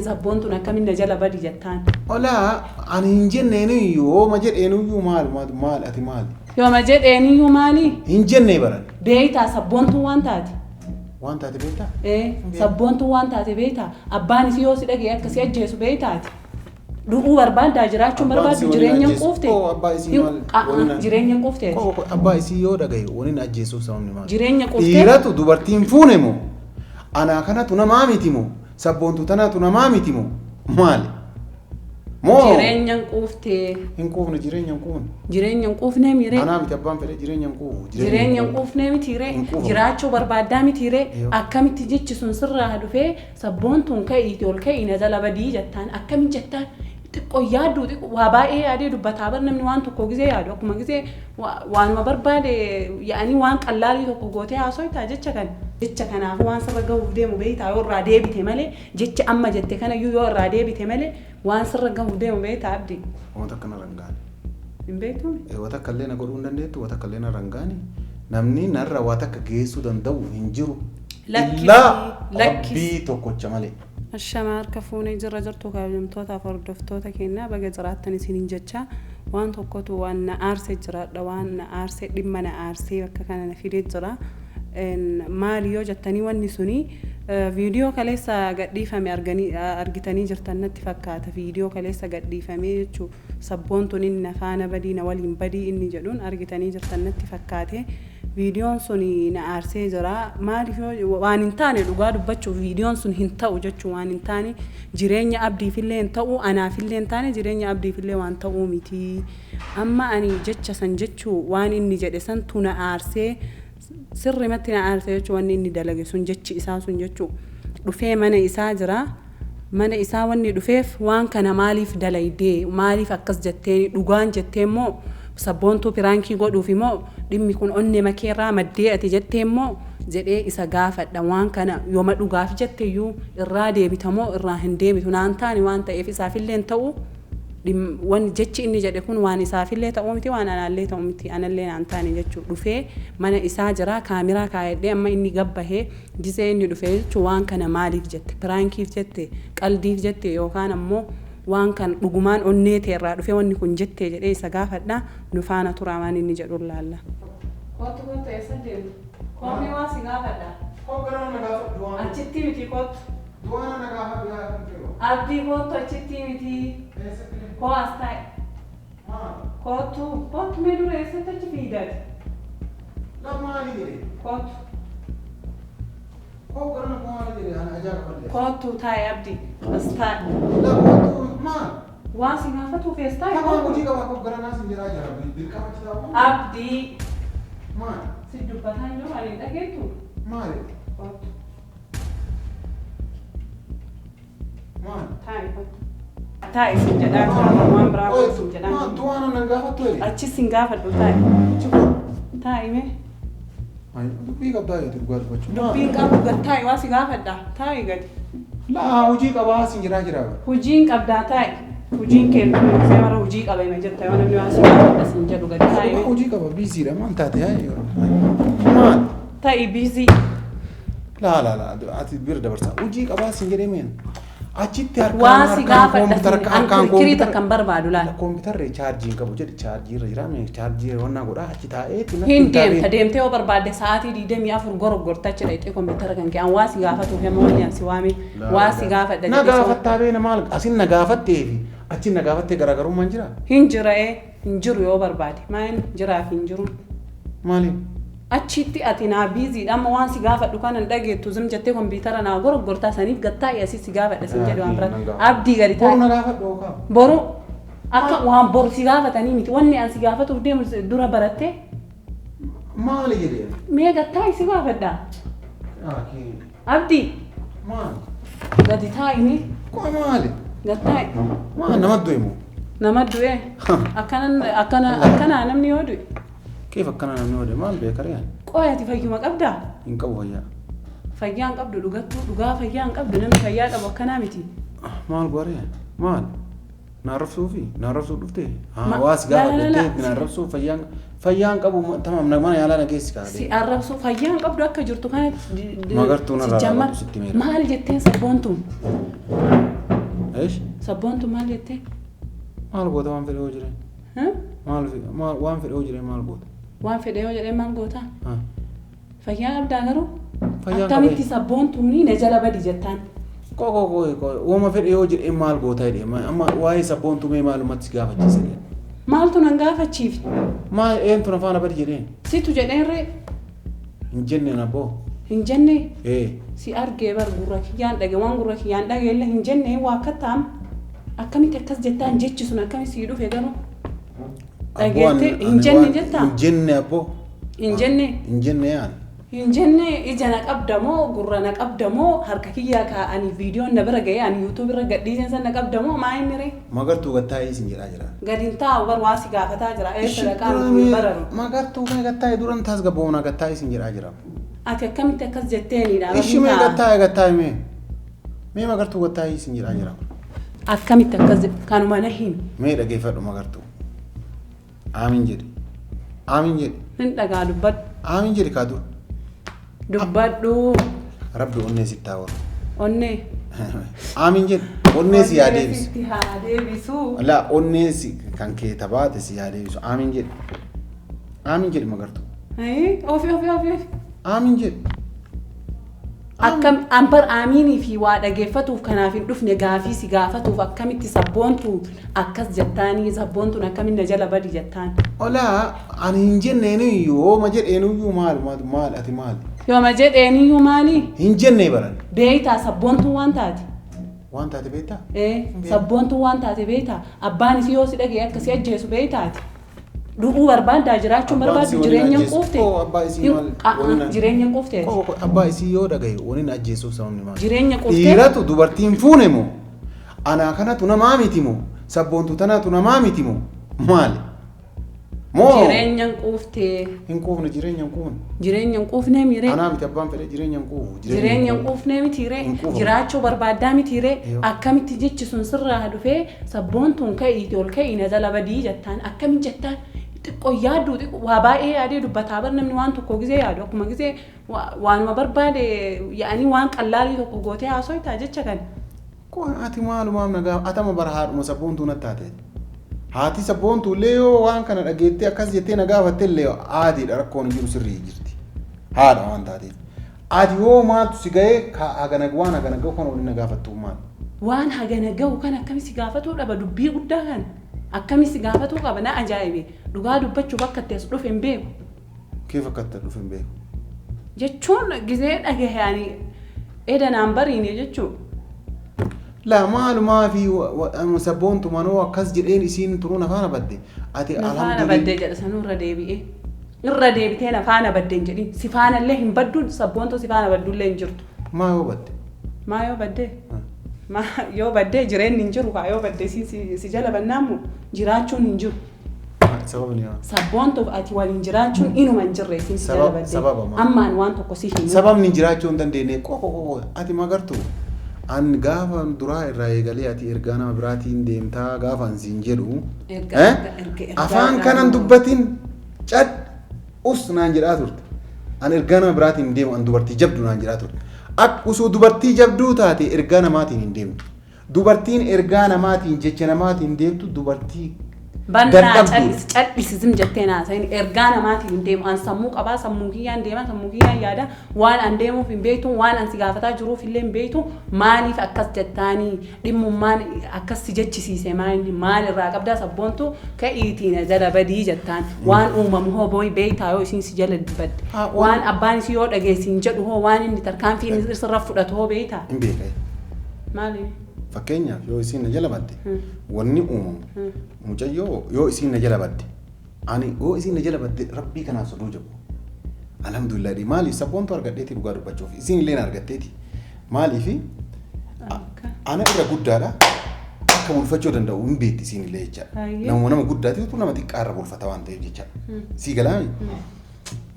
Sabboontuun akkamiin jala badi jettaan. Olaa ani hin jenneen yoo ma jedheenuyyuu maal ati maal? Yoo ma jedheenuyyuu maali? Hin jennee baran. Beeytaa sabboontuun waan taate. Waan taate beektaa? Sabboontuun waan taate beektaa. Abbaan isii yoo si dhagee akkasii ajjeesu beektaati. Du'uu barbaaddaa jiraachuun barbaaddu jireenya hin quufte. Jireenya hin quufte. Abbaa isii yoo dhagaye waliin ajjeesuuf sababni maali? Jireenya quufte. Dhiiratu dubartiin fuune moo? Anaa kanatu namaa miti moo? Sabboontu tanatu namaa miti moo? Maali? Moo? Jireenya hin quufte. Hin quufne jireenya hin quufne. Jireenya hin quufne miree. Anaa miti abbaan fedhe jireenya hin quufu. Jireenya hin quufne mitiiree. Jiraachuu barbaaddaa mitiiree. Akkamitti jechi sun sirraa dhufee sabboontuun ka'iiti ol ka'ii na jala badii jettaan akkamitti jettaan. Xiqqoo yaaddu waa baay'ee yaadee dubbataa bar namni waan tokko gisee yaadu akkuma gisee waanuma barbaade yaa'anii waan qallaalii tokko gootee haasoftaa jecha kanaaf waan sirra gahuuf deemu beektaa yoo irraa deebite malee jecha amma jette kanayyuu yoo irraa deebite malee waan sirra gahuuf deemu beektaa abdii. Wanta akkana rangaani. Hin beektuumi? Wanta akkallee na godhuu hin dandeettu wanta akkallee na rangaani namni narra waa takka geessuu danda'u hin jiru. Labbii tokkocha malee. Ashama harka fuunee jirra jirtu kaabajamtootaaf hordoftoota keenyaa baga jiraattan isiniin jecha waan tokkotu waan na aarsee jiraadha waan na aarsee dhimma na aarsee bakka kana na fidee jira maali yoo jettanii wanni suni viidiyoo kaleessa gadhiifame argitanii jirtan natti fakkaata viidiyoo kaleessa gadhiifame jechuun sabboontuun inni na faana badii na waliin badii inni jedhuun argitanii jirtan natti fakkaate. Viidiyoon sun na aarsee jira maaliif waan hin taane dhugaa dubbachuuf viidiyoon sun hin ta'u jechuun waan hin taane jireenya abdiifillee hin ta'u anaafillee hin taane jireenya abdiifillee waan ta'uu miti amma ani jecha san jechuu waan inni jedhe santu na aarsee sirrimatti na aarsee jechuun wanni inni dalage sun jechi isaa sun jechuun dhufee mana isaa jira mana isaa wanni dhufeef waan kana maaliif dalaydee maaliif akkas jettee dhugaan jettee immoo sabboontuu piraankii godhuuf immoo dhimmi kun onne makeerraa maddee ati jettee immoo jedhee isa gaafadha waan kana yooma dhugaaf jetteyyuu irraa deebitamoo irraa hin deebitu naan taane waan ta'eef isaafillee hin ta'u waan jechi inni jedhe kun waan isaafillee ta'uu miti waan anallee ta'uu miti anallee naan taane jechuu dhufee mana isaa jira kaameraa kaayadhee amma inni gabbahee gisee inni dhufee jechuu waan kana maaliif jette piraankiif jette qaldiif jette yookaan ammoo waan kan dhugumaan onnee teerraa dhufee wanni kun jettee jedhee isa gaafadha nu faana turaa waan inni jedhu laalla. Kootu eessa deemu? Koomii waan si gaafadha. Kooggaraan na gaafadhu waan. Achitti miti kootu. Duwwaana na gaafadhu yaa. Abdii kootu achitti miti. Koo as taa'e. Kootu mee dura eessatti achi fiidati? Lammaanii jedhe. Kootu. Kooggaraan maali jedhe ana ajaa'iba. Kootu taa'e abdii as taa'e. Kootu maal? Waan si gaafatuuf eessa taa'e? Kamaan hojii qaba kooggaraan as hin jiraa jira bilqama citaa. Abdii. Maal? Si dubbataa jiru ani dhageettu. Maali? Kootu. Maal? Taa'e kootu. Taa'e sin jedhaa jira waan biraa kootu sin jedhaa. Maal duwwaana na gaafattu jedhe? Achi sin gaafadhu taa'e. Taa'e mee? Dubbii qabdaa jedhu dhugaa dubbachuu. Dubbiin qabu gad taa'e waa si gaafadha taa'e gadi. Laa hojii qabaa sin jiraa jira. Hojiin qabdaa taa'e. Hojiin keenya see mara hojii qaba ima jetta yoo namni waan si gaafadha sin jedhu gadi taa'e. Hojii qaba biisiidha maal taate maal? Taa'e biisii. Laa ati bira dabarsaa hojii qabaa sin jedhee meen. Achitti waa si gaafadha kiriita kan barbaadu laala. Kompiitarri chaarjii qabu jedhe chaarjii irra jira mee chaarjii wannaa godhaa achi taa'ee hin deemtee yoo barbaadde sa'aatii 24 gorogorta achi dhaqxee kompiitara kan kee waa si gaafatuuf yemmuu wanni asi waame waa si gaafadha. Na gaafattaa beena maal asin na gaafatteefi achi na gaafattee garaagarummaan jira? Hin jira hin jiru yoo barbaade maal jiraaf hin jiru. Maaliin? Achitti ati naa biiziidha amma waan si gaafadhu kanan dhageettu zim jettee kompiitara naa gorogortaa saniif gattaa'e asii si gaafadha sin jedhu waan biraa abdii gadi taa'e. Boru na gaafadhu yookaan? Boru akka waan boru si gaafatanii miti wanni an si gaafatuuf deemu dura barattee. Maali jedhee? Mee gattaa'e si gaafadha. Abdii. Maal? Gadi taa'ini. Koo maali? Gattaa'e. Maal nama du'e Nama du'e. Akkana namni yoo du'e. Keef akkana namni yoo du'e maal beekare yaa? Qoyaati fayyuma qabdaa? Hin qabu fayyaa. Fayyaan qabdu dhugaa fayyaan qabdu namni fayyaa qabu akkanaa miti. Maal gooree? Maal? Naarrabsuufi naarrabsuu dhuftee? Hawaas gaafa dhuftee naarrabsuu fayyaan qabu tamam mana yaalaa nageessi kaa'e. Si arrabsuu fayyaan qabdu akka jirtu kana magartuu narraa qabdu sitti meera. Maal jetteen sabboontuun? ايش سبونتو مال يتي مال قوتا وان في الهوجرين ها مال وان في الهوجرين مال قوتا وان في الهوجرين مال قوتا ها فيا أبدا غرو فيا أكملتي سبونتو مني نجلا بدي جتان كو وما في الهوجرين مال قوتا دي اما واي سبونتو مي معلومات سقافة جسدين مالتو ننقافة تشيف ما انتو نفانا بدي جرين سيتو جدين ري نجنن ابو هنجنة ايه si argee bar gurra kiyyaan dhage waan gurra kiyyaan dhage illee hin jenne waa kattaam akkamitti akkas jettaan jechi sun akkami sii dhufe garuu dhageette hin jenne jettaa hin jenne abbo hin jenne yaan hin jenne ija na qabdamoo gurra na qabdamoo harka kiyyaa kaa'anii viidiyoon na bira ga'ee ani yuutuub irra gadhiiseen san na qabdamoo maa inni ree magartuu gattaa'ee isin jedhaa jira gadiin taa'u bar waa si gaafataa jira eessa dhaqaan bararu magartuu kan gattaa'ee duran taas gaboona gattaa'ee isin jedhaa jira ati akkamitti akkas jetteeniidha ishi mee gattaa'ee mee magartuu gattaa'ee isin jedhaa jira akkamitti akkas kanuma na hin mee dhageeffadhu magartuu aamin jedhi hin dhagaa dubbadhu aamin jedhi kaa dur dubbadhu rabbi onnee sittaa waru onnee aamin jedhi onnee si yaa deebisu sitti haa deebisu laa onnee si kan kee tabaate si yaa deebisu aamin jedhi magartuu ofi aamin jedhi akkam ambar aaminii fi waa dhageeffatuuf kanaaf hin dhufne gaafii si gaafatuuf akkamitti sabboontu akkas jettaanii sabboontuun akkamitti na jala badi jettaan olaa ani hin jenneeniyyuu ooma jedheeniyyuu maal ati maali yooma jedheeniyyuu maali hin jennee baran beeytaa sabboontuun waan taate waan taate beektaa sabboontuun waan taate beeytaa abbaan isii yoo si dhagee akka si ajjeesu beeytaati du'uu barbaadaa jiraachuun barbaadu jireenya quufte jireenya quufte abbaa isii yoo dhagaye waliin ajjeesuuf sababni maali jireenya quufte dhiiratu dubartiin fuune moo anaa kanatu namaa miti moo sabboontu tanatu namaa miti moo maali moo jireenya quufte hin quufne jireenya quufne miree anaa miti abbaan fedhe jireenya quufu jireenya quufne miti ree jiraachuu barbaadaa miti ree akkamitti jechi sun sirraa dhufee sabboontuun ka'ii ol ka'ii na jala badii jettaan akkamitti jettaan xiqqoo yaaddu waa baay'ee yaadee dubbataa bar namni waan tokko gizee yaadu akkuma gizee waanuma barbaade yaa'anii waan qallaalii tokko gootee haasoitaa jecha kan ati maalumaaf nagaa atama bara haadhuma sabboontuu nattaate haati sabboontuu illee yoo waan kana dhageettee akkas jettee na gaafatte illee aadiidha rakkoon jiru sirrii jirti haadha waan taateef ati yoo maaltu si ga'ee waan hagana ga'u kan waliin na gaafattu maal waan hagana ga'u kan akkamitti gaafatuu dhaba dubbii guddaa kan akkamitti gaafatuu qaba na ajaa'ibe dhugaa dubbachuu bakka itti as dhufe hin beeku keef akka itti dhufe hin beeku jechuun gizee dhagahaani edanaan bariine jechuun la maalumaa fi sabboontu manoo akkas jedheen isiin turuu nafaana badde ati nafaana badde jedha sanuu irra deebitee nafaana badde hin jedhin si faana illee hin badduun sabboontu si faana baddu illee hin jirtu maa yoo badde yoo baddee jireenyi hin jiru yoo baddee si jala bannaamu jiraachuun hin jiru sabboontuuf ati waliin jiraachuun inuma hin jirre isin si jala baddee ammaan waan tokko si hin sababni jiraachuu hin dandeenye ati magartu an gaafa duraa irraa eegalee ati ergaa nama biraatiin deemtaa gaafa ansiin jedhu afaan kanan dubbatin cad us naan jedhaa turte an ergaa nama biraatiin deemu an dubartii jabdu naan jedhaa turte usuu dubartii jabduu taate ergaa namaatiin hin deemtu dubartiin ergaa namaatiin jecha namaatiin deemtu dubartii bannaa callisizim jettee naasayin ergaa namaatiin hin deemu an sammuu qabaa sammuu kiyyaan deema sammuu kiyyaan yaada waan an deemuuf hin beektu waan an si gaafataa jiruuf illee hin beektu maaliif akkas jettaanii dhimmummaan akkas si jechisiise maalirraa qabdaa sabboontu ka'iitiin jala badii jettaan waan uumamu hoo booyi beektaa yoo isiin si jala badde waan abbaan isii yoo dhageessin jedhu hoo waan inni tarkaanfii inni sirra fudhatu hoo beektaa hin beekne maaliif fakkeenyaaf yoo isiin na jala badde wanni uumamu mucayyoo yoo isiin na jala badde ani yoo isiin na jala badde rabbii kanaaf soduu jabu alhamdulillah maaliif sabboontu argadheeti dhugaa dubbachuuf isiin illee argadheeti maaliif ana irra guddaadha akka bulfachuu danda'u hin beekti isiin illee jechaadha nama guddaati utuu nama xiqqaarra bulfata waan ta'eef jechaadha sii galaami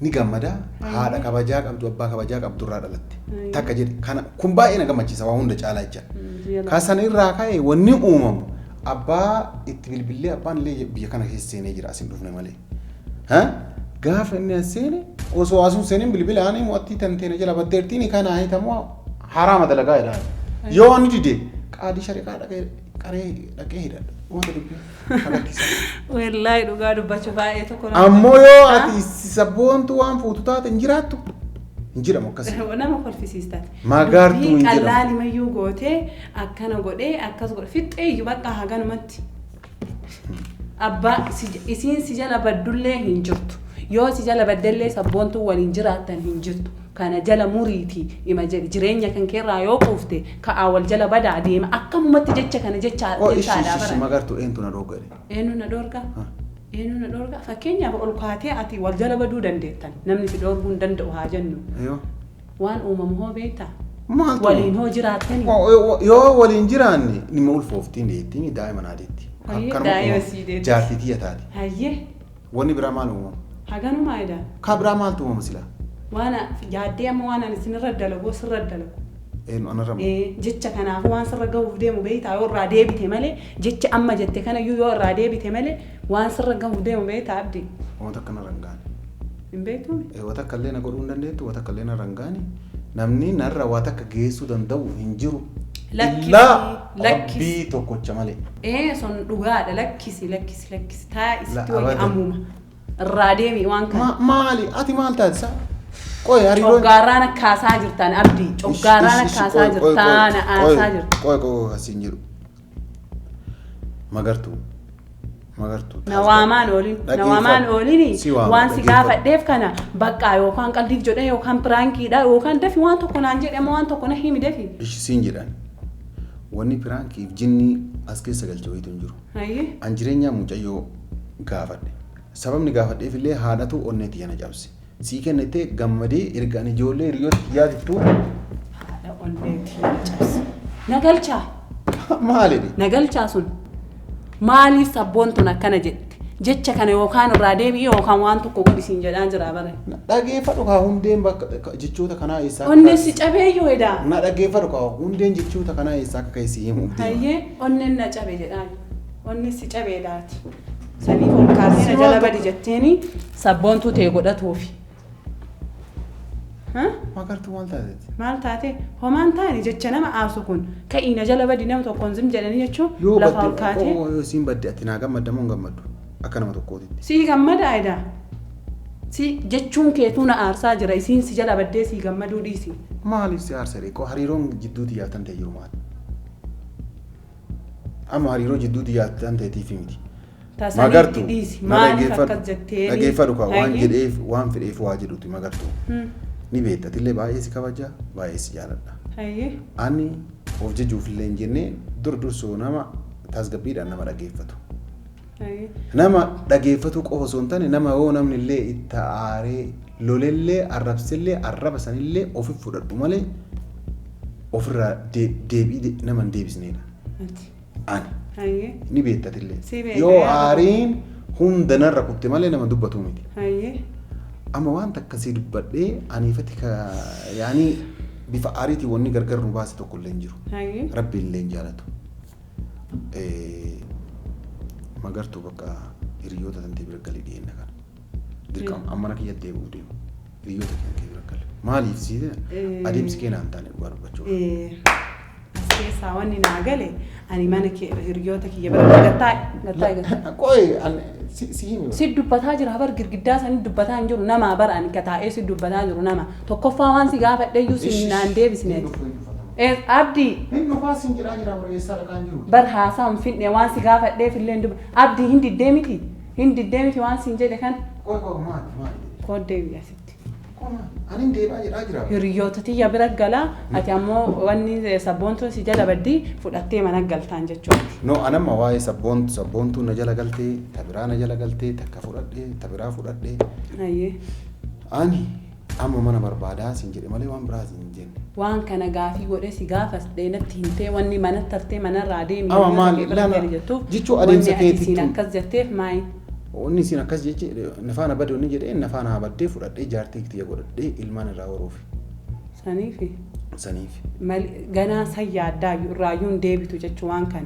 ni gammada haadha kabajaa qabdu abbaa kabajaa qabdu irraa dhalatte takka jedhe kana kun baay'ee na gammachiisa waa hunda caalaa jechaadha kaasan irraa ka'e wanni uumamu abbaa itti bilbilee abbaan illee biyya kana keessa seenee jira asin dhufne malee gaafa inni as seene osoo asuun seeneen bilbila ani mo'attii tanteena jala baddeertiin kana hitamoo haraama dalagaa jedhaan yoo inni dide qaadii shariqaa dhaqee hidhadha. Wanta dubbii halakkisa. Wallahi dhugaa dubbachuu baay'ee tokko. Ammoo yoo ati sabboontu waan fuutu taate hin jiraattu. Hin jiramu akkasii. Nama kolfisiistaati. Magaartuu hin jiramu. Qallaali mayyuu gootee akkana godhee akkas godhe fixxee iyyuu bakka haganumatti. Abbaa isiin si jala baddullee hin jirtu. Yoo si jala baddellee sabboontuu waliin jiraatan hin jirtu. Kana jala muriitii ima jireenya kan keerraa yoo quufte ka'aa wal jala badaa deema akkamumatti jecha kana jechaadhaa bara. Magartuu eentu na dhoorga. Eenyu na dhoorga? Eenyu na dhoorga? Fakkeenyaaf ol kaatee ati wal jala baduu dandeettan namni si dhoorguu hin danda'u haa jennu. Waan uumamu hoo beektaa? Waliin hoo jiraattani? Yoo waliin jiraanne nima ulfooftiin deettiin daa'ima naadeetti. Jaartii tiyya taate. Hayyee. Wanni biraa maal uumamu? Haganumaa edaa. Kaa biraa maaltu uumamu silaa? Waan yaaddee amma waan ani sinirra dalagu sirra dalagu. Anarra jecha kanaaf waan sirra gahuuf deemu beektaa yoo irraa deebite malee jecha amma jette kana yoo irraa deebite malee waan sirra gahuuf deemu beektaa abdii. Wanta akkana rangaani. Hin beektuumi? Wanta akka illee na godhuu hin dandeettu wanta akka illee na rangaani. Namni narra waa takka geessuu danda'u hin jiru. Lakkisi tokkocha malee. Sun dhugaadha lakkisi. Taa isitti wayii ammuma. Irraa deemi waan kana. Maali? Ati maal taatisa? Qoy hariiroo. Coggaarraan akkaasaa jirtaan abdii. Coggaarraan akkaasaa jirtaan aasaa jirtu. Qoy asiin jiru. Magartuu. Nawaamaan oolini waan si gaafadheef kana bakka yookaan qaldiif jedhee yookaan piraankiidha yookaan dafi waan tokko naan jedhe waan tokko na himi dafi. Siin jedhan. Wanni piraankiif jinni as keessa galche wayitu hin jiru. An jireenyaa mucayyoo gaafadhe. Sababni gaafadheef illee haadhatu onneetti yana cabse. Sii kennitee gammadee erga ani ijoollee hiriyooti yaadittu. Haadha onneetti yana cabse. Nagalchaa. Maalidhi? Nagalchaa sun. Maaliif sabboontuun akkana jette? Jecha kana yookaan irraa deebi'ee yookaan waan tokko godhisiin jedhaan jira bare. Dhageeffadhu kaa hundeen bakka jechoota kanaa eessaa. Onneen si cabeeyyuu edaa. Na dhageeffadhu kaa hundeen jechoota kanaa eessaa akka keessi himu. Hayyee onneen na cabe jedhaan. Onneen si cabeedhaati. Saniif ol kaasee na jala badi jetteeni sabboontuu ta'e godhatuufi. Magartuu maal taateeti? Maal taate? Homaan taa'ani jecha nama aarsu kun ka'ii na jala badi nama tokkoon zim jedhanii jechuun lafa ol kaatee. Yoo siin badde ati naa gammadda moo hin gammaddu? Akka nama tokkootitti. Sii gammada edaa. Si jechuun keetuu na aarsaa jira isiin si jala baddee sii gammaduu dhiisi. Maaliif si aarsa reekoo hariiroon jidduuti yaatan ta'e jiru maali? Amma hariiroo jidduuti yaatan ta'eetiif miti. Magartuu dhageeffadhu kaa waan jedheef waan fedheef waa jedhuti magartuu. Ni beektatillee baay'ee si kabaja baay'ee si jaaladha. Ani of jechuufillee hin jenne dursoo nama tasgabbiidhaan nama dhageeffatu. Nama dhageeffatu qofa osoo hin taane nama yoo namni illee itti aaree lolellee arrabsillee arraba sanillee ofi fudhadhu malee ofirraa deebii nama hin deebisneedha. Ani ni beektatillee yoo aariin hunda narra kutte malee nama dubbatu miti. Amma waan akkasii dubbadhee aniifatti yaani bifa aariitii wanni gargar nu baase tokko illee hin jiru. Rabbi illee hin jaalatu. Magartuu bakka hiriyoota tantee bira galii dhiyeenya kana. Dirqama amma na kiyyatti deebi'uu deemu. Hiriyoota kee bira galee. Maaliif siite adeemsi kee naan taane dhugaa dubbachuu. As keessaa wanni naa gale ani mana hiriyoota kiyya bira gattaa. Qoy si dubbataa jira bar girgiddaa sanii dubbataa hin jiru nama bar ani kataa'ee si dubbataa jiru nama tokkoffaa waan si gaafadheeyyuu si naan deebisneeti. Abdii. Inni faas hin jiraa jira bareessaa dhaqaan jiru. Bar haasaa hin fidne waan si gaafadheef illee hin dubba. Abdii hin diddee miti. Hin diddee miti waan siin jedhe kan. Maali. Kooddee biyya sitti. Ani hin deebaa jedhaa jira. Hiriyoota tiyya bira galaa ati ammoo wanni sabboontuu si jala baddii fudhattee mana galtaan jechuudha. No anamma waa'ee sabboontuu na jala galtee tabiraa na jala galtee takka fudhadhee tabiraa fudhadhee. Ani amma mana barbaadaa siin jedhe malee waan biraa siin jenne. Waan kana gaafii godhee si gaafas dheenatti hintee wanni mana tartee manarraa deemi. Ama maal lama jechuu adeemsa keetii. Siin akkas jetteef maayi. Onni siin akkas jechi nafaana badee onni jedhee nafaana baddee fudhadhee jaartii tiyya godhadhee ilmaan irraa horuufi. Saniif. Ganaa sayyaa addaa irraayyuun deebitu jechuu waan kana.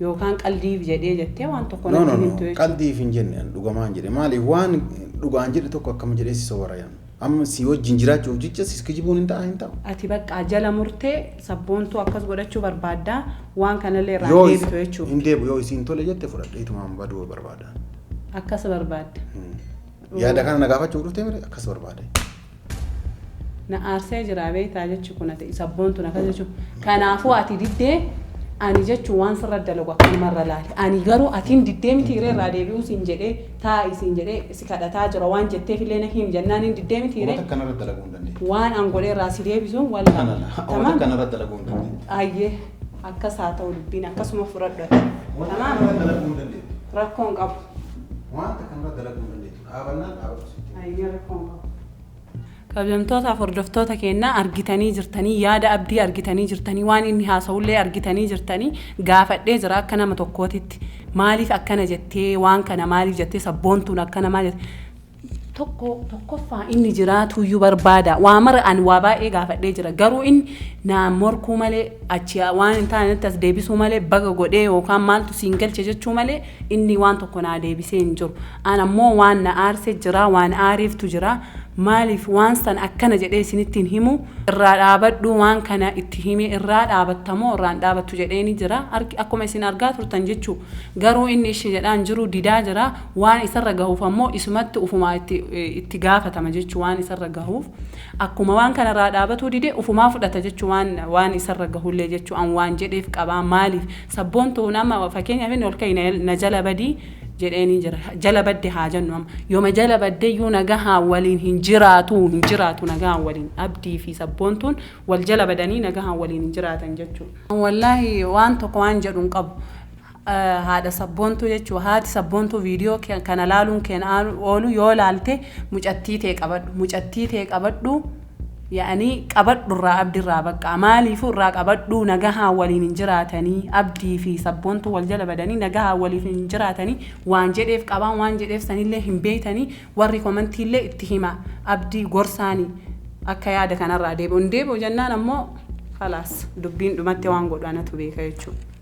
Yookaan qaldiif jedhee jettee waan tokko natti himtu jechuudha. Qaldiif hin jenne dhugamaan jedhe maaliif waan dhugaan jedhe tokko akkam jedhee si soorayaan. amma si wajjin jiraachuuf jecha si kijibuun hin ta'u. Ati bakka jala murtee sabboontuu akkas godhachuu barbaaddaa waan kanallee irraa deebitu jechuudha. Hin deebi'u yoo isiin tole jette fudhadheetumaan baduu barbaada. Akkas barbaadda. Yaada kana na gaafachuu dhuftee mire akkas barbaade. Na aarsee jira beektaa jechuun kun ati sabboontuun akkas jechuun kanaafuu ati diddee ani jechuun waan sirra dalagu akkanumarra laali. Ani garuu atiin diddee miti irraa deebi'uu siin jedhee taa'i siin jedhee si kadhataa jira waan jetteef illee na hin jennaan hin diddee miti irree. Waan akkanarra dalaguu hin dandeenye. Waan angolee irraa si deebisuun walaa. Waan akkanarra dalaguu hin dandeenye. Ayyee akkas haa ta'u dubbiin akkasuma fudhadhu. Tamaa rakkoo hin qabu. Waan akkanarra dalaguu hin dandeenye. Dhaabannaan dhaabatu. Ayyee rakkoo hin qabu. Kabajamtootaaf hordoftoota keenya argitanii jirtanii yaada abdii argitanii jirtanii waan inni haasa'ullee argitanii jirtanii gaafadhee jira akka nama tokkootitti maaliif akkana jettee waan kana maaliif jettee sabboontuun akkana maal jettee tokkoffaa inni jiraatuyyuu barbaada waa mara ani waa baay'ee gaafadhee jira garuu inni naan morkuu malee achi waan hin taanetti as deebisuu malee baga godhee yookaan maaltu siin galche jechuu malee inni waan tokko naa deebisee hin jiru an ammoo waan na aarsee jira waan aariiftu jira maaliif waan san akkana jedhee isinittiin himu irraa dhaabadhu waan kana itti hime irraa dhaabattamoo irraan dhaabattu jedheeni jira akkuma isin argaa turtan jechuu garuu inni ishee jedhaan jiru didaa jira waan isarra gahuuf ammoo isumatti ufumaa itti gaafatama jechuu waan isarra gahuuf akkuma waan kana irraa dhaabatuu didee ufumaa fudhata jechuu waan isarra gahullee jechuu an waan jedheef qabaa maaliif sabboontuu nama fakkeenyaaf inni ol ka'e na jala badii jedheeni jira jala badde haa jennu amma yooma jala badde iyyuu nagahaa waliin hin jiraatu nagahaa waliin abdii fi sabboontuun wal jala badanii nagahaa waliin hin jiraatan jechuudha. Wallaahi waan tokko waan jedhu hin qabu. Haadha sabboontuu jechuudha haati sabboontuu viidiyoo kana laaluun keenya oolu yoo laalte mucattii ta'e qabadhu yaani qabadhu irraa abdii irraa bakka maaliifuu irraa qabadhu nagahaa waliin hin jiraatanii abdii fi sabboontuu wal jala badanii nagahaa waliin hin jiraatanii waan jedheef qabaan waan jedheef sanillee hin beeytanii warri komantiillee itti hima abdii gorsaanii akka yaada kanarraa deebi'u jennaan ammoo khalaas dubbiin dhumatti waan godhu anatu beeka jechuudha.